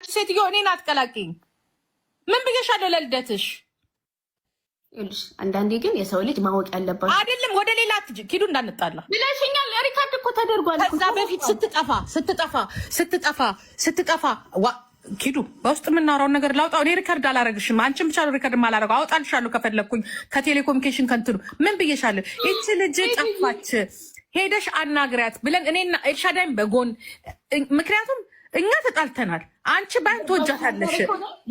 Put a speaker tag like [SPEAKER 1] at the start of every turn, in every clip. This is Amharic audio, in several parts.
[SPEAKER 1] ሴትዮ እኔን አትቀላቅኝ። ምን ብዬሻለሁ ለልደትሽ?
[SPEAKER 2] ይኸውልሽ አንዳንዴ ግን የሰው ልጅ ማወቅ ያለባችሁ
[SPEAKER 1] አይደለም። ወደ ሌላ ኪዱ እንዳንጣላ
[SPEAKER 2] ብለሽኛል። ሪካርድ እኮ ተደርጓል።
[SPEAKER 1] ከዛ በፊት ስትጠፋ ኪዱ በውስጥ የምናወራውን ነገር ላውጣው። እኔ ሪካርድ አላረግሽም። አንቺም ብቻ ሪካርድ ማላረገው አውጣልሻለሁ ከፈለግኩኝ ከቴሌኮሙኒኬሽን ከንትኑ ምን ብዬሻለሁ? ይቺ ልጅ ጠፋች ሄደሽ አናግሪያት ብለን እኔና ኤልሻዳይም በጎን ምክንያቱም እኛ ተጣልተናል። አንቺ ባይን ትወጃታለሽ።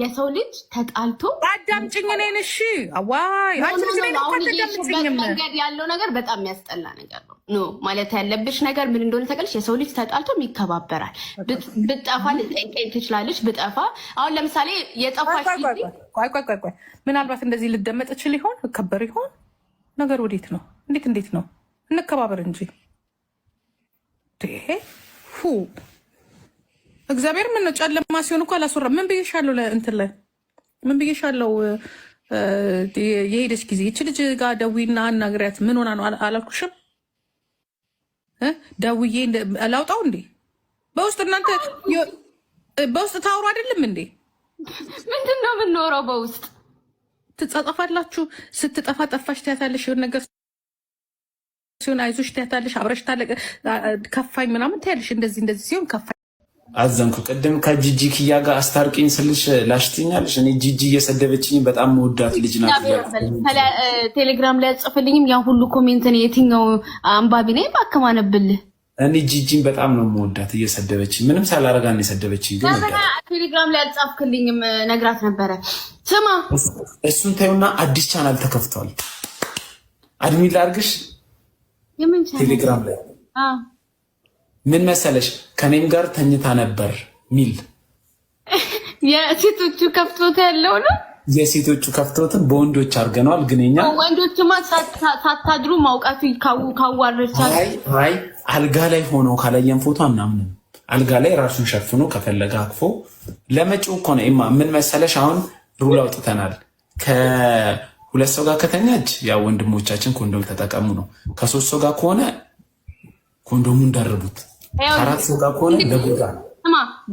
[SPEAKER 2] የሰው ልጅ ተጣልቶ
[SPEAKER 1] አዳምጪኝ እኔን። እሺ አዋይ አንቺ ልጅ ላይ ተቀምጪኝም
[SPEAKER 2] መንገድ ያለው ነገር በጣም የሚያስጠላ ነገር ነው። ኖ ማለት ያለብሽ ነገር ምን እንደሆነ ተቀልሽ። የሰው ልጅ ተጣልቶም ይከባበራል። ብጠፋ ልጠይቀኝ ትችላለች። ብጠፋ አሁን ለምሳሌ የጠፋሽ
[SPEAKER 1] ቆይ ምናልባት እንደዚህ ልደመጥ እችል ይሆን እከበር ይሆን ነገር ወዴት ነው? እንዴት ነው? እንከባበር እንጂ ሁ እግዚአብሔር ምን ነው ጨለማ ሲሆን እኮ አላስወራም። ምን ብዬሻለሁ? ለእንትን ላይ ምን ብዬሻለሁ? የሄደች ጊዜ ይቺ ልጅ ጋር ደዊና አናግሪያት ምን ሆና ነው አላልኩሽም? ደውዬ ላውጣው እንዴ? በውስጥ እናንተ በውስጥ ታወሩ አይደለም እንዴ?
[SPEAKER 2] ምንድን ነው የምንኖረው? በውስጥ
[SPEAKER 1] ትጻጻፋላችሁ። ስትጠፋ ጠፋሽ ትያታለሽ። የሆነ ነገር ሲሆን አይዞሽ ትያታለሽ። አብረሽ ታለቀ ከፋኝ ምናምን ትያለሽ። እንደዚህ ሲሆን ከፋኝ
[SPEAKER 3] አዘንኩ። ቅድም ከጂጂ ኪያ ጋር አስታርቂኝ ስልሽ ላሽትኛለሽ። እኔ ጂጂ እየሰደበችኝ በጣም መወዳት ልጅ ናት።
[SPEAKER 2] ቴሌግራም ላይ ጽፍልኝም ያን ሁሉ ኮሜንት ነው የትኛው አንባቢ ነኝ ባከማነብልህ።
[SPEAKER 3] እኔ ጂጂን በጣም ነው መወዳት። እየሰደበችኝ ምንም ሳላረጋ ነው የሰደበችኝ። ግን
[SPEAKER 2] ቴሌግራም ላይ አልጻፍክልኝም ነግራት ነበረ። ስማ
[SPEAKER 3] እሱን ታዩና አዲስ ቻናል ተከፍቷል። አድሚን ላርግሽ ቴሌግራም ላይ ምን መሰለሽ ከኔም ጋር ተኝታ ነበር ሚል
[SPEAKER 2] የሴቶቹ ከፍቶት ያለው ነው።
[SPEAKER 3] የሴቶቹ ከፍቶትን በወንዶች አድርገነዋል። ግን እኛ
[SPEAKER 2] ወንዶችማ ሳታድሩ ማውቃቱ ካዋረቻል።
[SPEAKER 3] አይ አልጋ ላይ ሆኖ ካላየን ፎቶ አናምንም። አልጋ ላይ ራሱን ሸፍኖ ከፈለገ አቅፎ ለመጪው እኮ ነው። ምን መሰለሽ አሁን ሩል አውጥተናል። ከሁለት ሰው ጋር ከተኛች ያው ወንድሞቻችን ኮንዶም ተጠቀሙ ነው። ከሶስት ሰው ጋር ከሆነ ኮንዶሙን ደርቡት። ከአራት ሰው ጋር ከሆነ ለጎዳ ነው።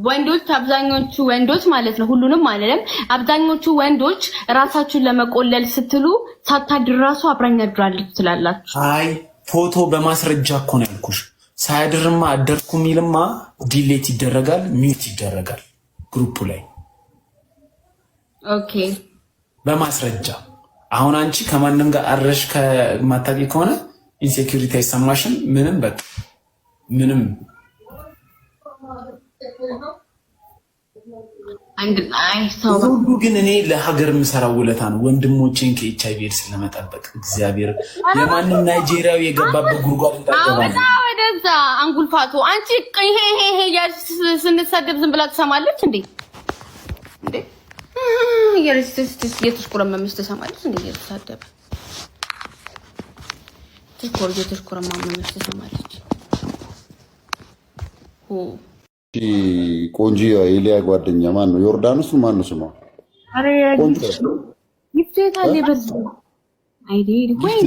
[SPEAKER 2] ወንዶች አብዛኞቹ ወንዶች ማለት ነው፣ ሁሉንም አይደለም። አብዛኞቹ ወንዶች ራሳችሁን ለመቆለል ስትሉ ሳታድር ራሱ አብራኝ አድራለች ትላላችሁ።
[SPEAKER 3] አይ ፎቶ በማስረጃ እኮ ነው ያልኩሽ። ሳያድርማ አደርኩ የሚልማ ዲሌት ይደረጋል፣ ሚውት ይደረጋል ግሩፑ ላይ።
[SPEAKER 2] ኦኬ
[SPEAKER 3] በማስረጃ አሁን አንቺ ከማንም ጋር አረሽ ከማታቂ ከሆነ ኢንሴኩሪቲ አይሰማሽም። ምንም በቃ ምንም ሁሉ ግን እኔ ለሀገር የምሰራው ውለታ ነው። ወንድሞቼን ከኤችአይቪ ኤድስ ለመጠበቅ እግዚአብሔር የማንም ናይጄሪያዊ የገባበት ጉድጓድ እንዳይገባ
[SPEAKER 2] ወደዛ አንጉልፋቶ አንቺ ይሄ ስንሰደብ ዝም ብላ ትሰማለች እንዴ? እየተሽኮረመመች ትሰማለች እንዴ? እየተሳደበ እየተሽኮረመመች ትሰማለች።
[SPEAKER 4] ቆንጆ የሊያ ጓደኛ ማን ነው? ዮርዳኖስ ማን ነው ስሟ?
[SPEAKER 2] አረ ይፍታታል ይበዝ አይዲ ወይ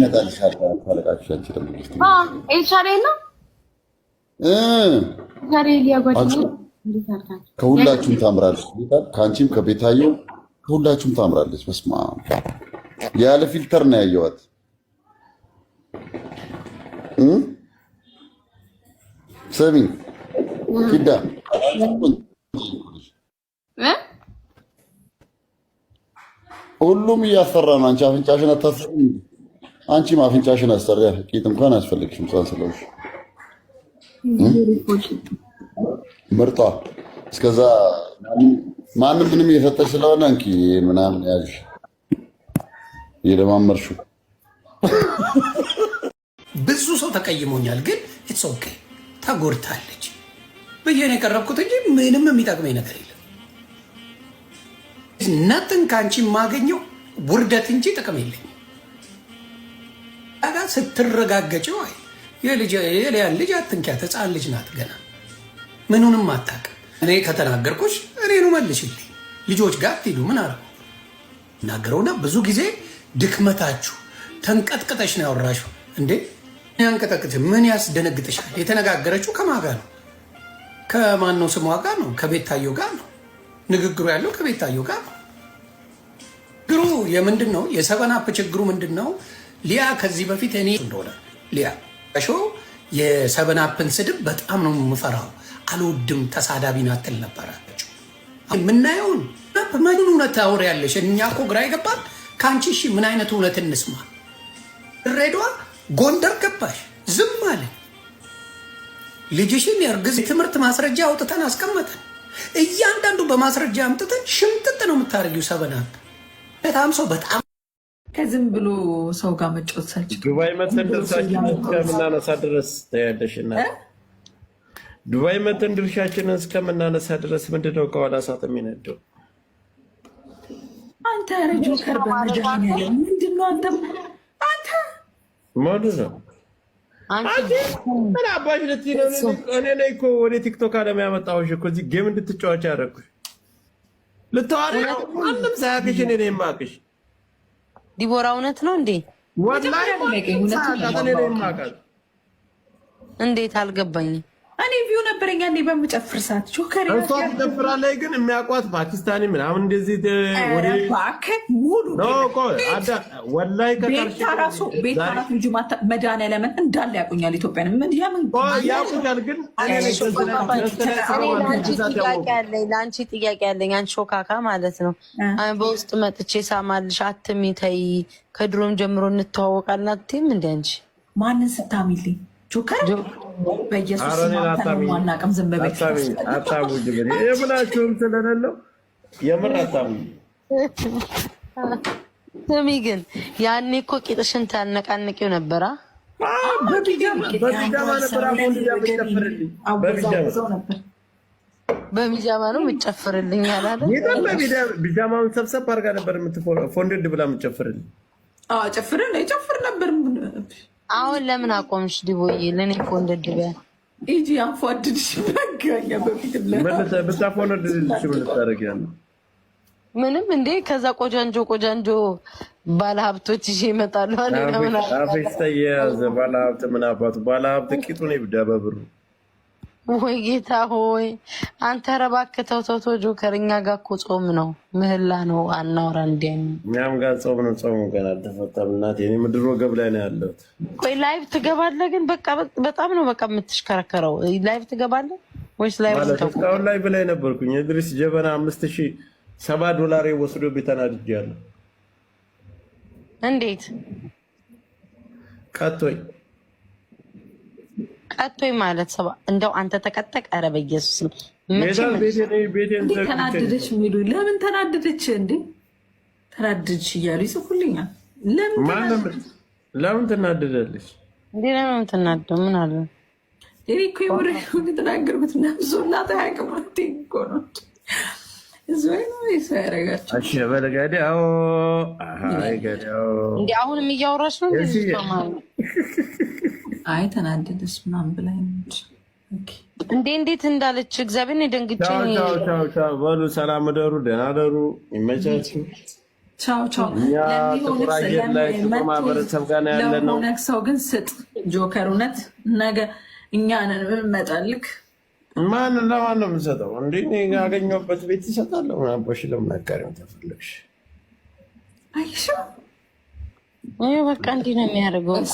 [SPEAKER 4] ከሁላችሁም ታምራለች። ከአንቺም ከቤታየው ከሁላችሁም ታምራለች። በስመ አብ ያለ ፊልተር ነው ያየዋት። ሰሚኝ ኪዳ ሁሉም እያሰራ ነው። አንቺ አፍንጫሽን አታሰሪ። አንቺም አፍንጫሽን አሰሪ። ቂጥ እንኳን አያስፈልግሽም። ሳንስለውሽ ምርጧ እስከዛ ማንም ምንም እየሰጠች ስለሆነ እንኪ ምናምን ያዥ እየደማመርሹ
[SPEAKER 5] ብዙ ሰው ተቀይሞኛል፣ ግን ኢትስ ኦኬ ተጎድታለች ብዬ ነው የቀረብኩት እንጂ ምንም የሚጠቅመኝ ነገር የለም። እናትን ከአንቺ የማገኘው ውርደት እንጂ ጥቅም የለኝም። ጋ ስትረጋገጭው አይ የልያን ልጅ አትንኪያት፣ ሕፃን ልጅ ናት ገና ምኑንም አታውቅም። እኔ ከተናገርኩሽ እኔኑ መልሽልኝ። ልጆች ጋር ትሄዱ ምን አረ ናገረውና ብዙ ጊዜ ድክመታችሁ ተንቀጥቅጠሽ ነው ያወራሽው እንዴ? ያንቀጠቅጥ ምን ያስደነግጥሻል? የተነጋገረችው ከማን ጋር ነው? ከማን ነው ስሟ ጋር ነው? ከቤታየው ጋር ነው። ንግግሩ ያለው ከቤታዮ ጋር ችግሩ የምንድን ነው? የሰበናፕ ችግሩ ምንድን ነው? ሊያ ከዚህ በፊት እኔ እንደሆነ ሊያ ሾ የሰበናፕን ስድብ በጣም ነው የምፈራው፣ አልወድም፣ ተሳዳቢ ናት ትል ነበረ። የምናየውን ምን እውነት ታወሪያለሽ? እኛ እኮ ግራ ይገባል ከአንቺ። እሺ ምን አይነት እውነት እንስማ? ድሬዳዋ ጎንደር ገባሽ ዝም አለ። ልጅሽን የእርግዝ ትምህርት ማስረጃ አውጥተን አስቀመጠን። እያንዳንዱ በማስረጃ አምጥተን ሽምጥጥ ነው የምታደርጊው። ሰበናፕ በጣም ሰው በጣም
[SPEAKER 1] ከዝም ብሎ ሰው ጋር መጫወት ሳይችል
[SPEAKER 6] ዱባይ መተን ድርሻችንን እስከምናነሳ ድረስ ታያለሽና ዱባይ መተን ድርሻችንን እስከምናነሳ ድረስ ምንድነው ከኋላ ሰዓት የሚነደው?
[SPEAKER 1] አንተ ረጁ ከርበ መድኃኒዓለም ምንድነው? አንተ
[SPEAKER 6] ማለት ነው ምን አባሽ ልትይ ነው? እኔ ነኝ እኮ ወደ ቲክቶክ አለም ያመጣሁሽ እኮ እዚህ ጌም እንድትጫወች ያደረኩሽ። ልታዋሪ ነው ማንም ሳያውቅሽ እኔ ነኝ የማውቅሽ።
[SPEAKER 7] ዲቦራ እውነት ነው እንዴ?
[SPEAKER 6] ወላሂ
[SPEAKER 7] እንዴት አልገባኝም።
[SPEAKER 1] እኔ ቪው ነበረኛ እንዴ በምጨፍር ሰዓት ጆከር
[SPEAKER 6] እሷ ትጨፍራለች፣ ግን የሚያውቋት ፓኪስታኒ ምናምን እንደዚህ ወደ
[SPEAKER 1] ሙሉ
[SPEAKER 6] ወላሂ
[SPEAKER 1] ቤታራሱ እንጂ መድኃኒዓለምን እንዳለ ያውቁኛል። ኢትዮጵያን ምን
[SPEAKER 6] ያውቁኛል። ግን
[SPEAKER 7] ለአንቺ ጥያቄ ያለኝ አንቺ ሾካካ ማለት ነው። በውስጥ መጥቼ ሳማልሽ አትሚ ተይ፣ ከድሮም ጀምሮ እንተዋወቃለን አትይም እንደ አንቺ
[SPEAKER 1] ማንን ስታሚልኝ ጆከር በኢየሱስ ማናቀም ዝም በቤት
[SPEAKER 6] አታሙጅ የምላችሁም ስለሌለው የምር አታሙጅ።
[SPEAKER 7] ስሚ ግን ያኔ እኮ ቂጥሽን ታነቃንቂው ነበራ። በቢጃማ ነው የምትጨፍርልኝ ያላለ
[SPEAKER 6] ቢጃማውን ሰብሰብ አድርጋ ነበር ፎንድድ ብላ የምትጨፍርልኝ።
[SPEAKER 1] ጨፍር ነበር።
[SPEAKER 7] አሁን ለምን አቆምሽ ዲቦዬ? ለእኔ እኮ እንደድበያ
[SPEAKER 1] ኢጂ አንፏድድሽ በጋኛ በፊት
[SPEAKER 6] ብታፎነድልሽ ምን ታደርጊያለሽ?
[SPEAKER 7] ምንም እንዴ። ከዛ ቆጃንጆ ባለሀብቶች ይዤ ይመጣሉ።
[SPEAKER 6] አፍሽ ተያያዘ። ባለሀብት ምን አባቱ ባለሀብት ቂጡን ይብዳ በብሩ።
[SPEAKER 7] ወይ ጌታ ሆይ አንተ ኧረ እባክህ ተው ጆከር። እኛ ጋር እኮ ጾም ነው ምህላ ነው አናወራ። እንዲያኝ
[SPEAKER 6] እኛም ጋር ጾም ነው። ጾሙ ገና አልተፈታም እናቴ። እኔ ምድሮ ገብ ላይ ነው ያለሁት።
[SPEAKER 7] ቆይ ላይቭ ትገባለህ? ግን በቃ በጣም ነው በቃ የምትሽከረከረው። ላይቭ ትገባለህ ወይስ ላይቭ ተው?
[SPEAKER 6] እስካሁን ላይቭ ላይ ነበርኩኝ። እድሪስ ጀበና $5000 ወስዶ ተናድጃለሁ።
[SPEAKER 7] እንዴት
[SPEAKER 6] ቀጦኝ
[SPEAKER 7] ማለት ሰባ እንደው አንተ ተቀጠቅ። ኧረ በኢየሱስ
[SPEAKER 1] ተናደደች የሚሉ ለምን ተናደደች እንዴ? ተናደደች እያሉ ይጽፉልኛል።
[SPEAKER 6] ለምን ትናደዳለች
[SPEAKER 7] እንዴ? ለምን ትናደው? ምን አለ
[SPEAKER 1] እኔ እኮ የወረ የተናገርኩት ነብሶ እናት ያቀማት እኮ ነው።
[SPEAKER 7] እንዲ አሁንም እያወራች ነው
[SPEAKER 1] አይ ተናደደች ምናምን ብላኝ
[SPEAKER 7] እንዴት እንዳለች እግዚአብሔር ደንግጬ
[SPEAKER 6] በሉ። ሰላም ደሩ፣ ደህና ደሩ፣ ይመቻችሁ።
[SPEAKER 1] ቻው።
[SPEAKER 6] ጥቁር አየር ላይ ጥቁር ማህበረሰብ ጋር ያለ ነው።
[SPEAKER 1] ሰው ግን ስጥ ጆከር፣ እውነት ነገ እኛ ነን የምንመጣልክ።
[SPEAKER 6] ለማን ነው የምንሰጠው? እንደ ያገኘሁበት ቤት ይሰጣለሁ። ቦሽ ለምናጋሪው ተፈለግሽ
[SPEAKER 1] አይሽ
[SPEAKER 7] በቃ እንዲህ ነው የሚያደርገው እኮ